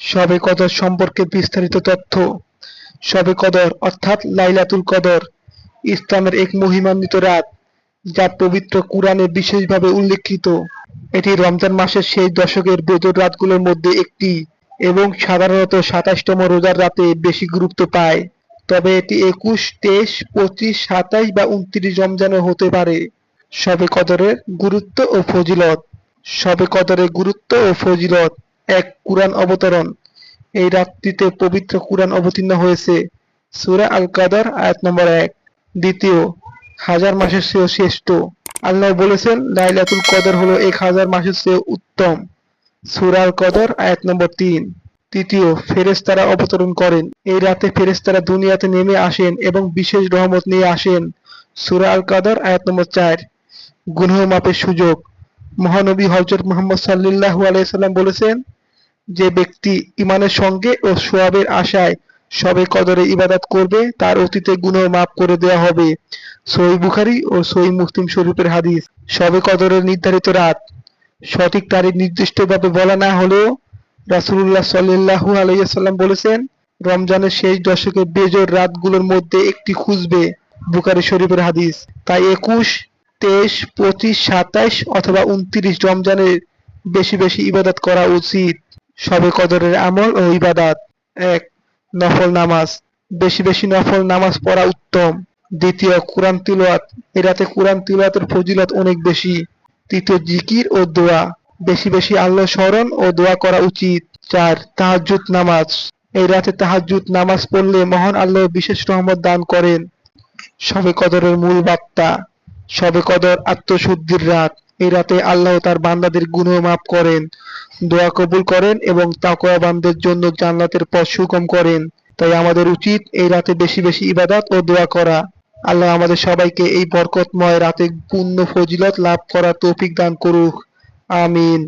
শবে কদর সম্পর্কে বিস্তারিত তথ্য। শবে কদর অর্থাৎ লাইলাতুল কদর ইসলামের এক মহিমান্বিত রাত, যা পবিত্র কুরআনে বিশেষভাবে উল্লেখিত। এটি রমজান মাসের শেষ দশকের বেজোড় রাতগুলোর মধ্যে একটি এবং সাধারণত ২৭তম রোজার রাতে বেশি গুরুত্ব পায়। তবে এটি ২১, ২৩, ২৫, ২৭ বা ২৯ রমজানও হতে পারে। শবে কদরের গুরুত্ব ও ফজিলত। শবে কদরের গুরুত্ব ও ফজিলত। ১. কুরআন অবতরণ। এই রাতটিতে পবিত্র কুরআন অবতীর্ণ হয়েছে। সূরা আল কদর আয়াত নম্বর ১। দ্বিতীয়, হাজার মাসের চেয়েও শ্রেষ্ঠ। আল্লাহ বলেছেন, লাইলাতুল কদর হলো ১,০০০ মাসের চেয়ে উত্তম। সূরা আল কদর আয়াত নম্বর ৩। তৃতীয়, ফেরেশতারা অবতরণ করেন। এই রাতে ফেরেশতারা দুনিয়াতে নেমে আসেন এবং বিশেষ রহমত নিয়ে আসেন। সূরা আল কদর আয়াত নম্বর ৪। গুনাহ মাপের সুযোগ। মহানবী হযরত মুহাম্মদ সাল্লাল্লাহু আলাইহি সাল্লাম বলেছেন, যে ব্যক্তি ঈমানের সঙ্গে ও সওয়াবের আশায় শবে কদরে ইবাদত করবে, তার অতীতের গুনাহ মাফ করে দেওয়া হবে। সহিহ বুখারী ও সহিহ মুসলিম শরীফের হাদিস। শবে কদরের নির্ধারিত রাত। সঠিক তারিখ নির্দিষ্টভাবে বলা না হলেও রাসূলুল্লাহ সাল্লাল্লাহু আলাইহি ওয়াসাল্লাম বলেছেন, রমজানের শেষ দশকের বেজোড় রাতগুলোর মধ্যে একটি খুঁজবে। বুখারী শরীফের হাদিস। তাই ২১, ২৩, ২৫, ২৭ অথবা ২৯ রমজানে বেশি বেশি ইবাদত করা উচিত। শবে কদরের আমল ও ইবাদত। ১. নফল নামাজ। বেশি বেশি নফল নামাজ পড়া উত্তম। দ্বিতীয়, কুরআন তিলাওয়াত। এই রাতে কুরআন তিলাওয়াতের ফজিলত অনেক বেশি। তৃতীয়, জিকির ও দোয়া। বেশি বেশি আল্লাহ স্মরণ ও দোয়া করা উচিত। ৪. তাহাজ্জুদ নামাজ। এই রাতে তাহাজ্জুদ নামাজ পড়লে মহান আল্লাহ বিশেষ রহমত দান করেন। শবে কদরের মূল বার্তা। শবে কদর আত্মশুদ্ধির রাত। এই রাতে আল্লাহ তার বান্দাদের গুনাহ মাফ করেন, দোয়া কবুল করেন এবং তাকওয়াবানদের জন্য জান্নাতের পথ সুগম করেন। তাই আমাদের উচিত এই রাতে বেশি বেশি ইবাদত ও দোয়া করা। আল্লাহ আমাদের সবাইকে এই বরকতময় রাতে পূর্ণ ফজিলত লাভ করার তৌফিক দান করুক। আমিন।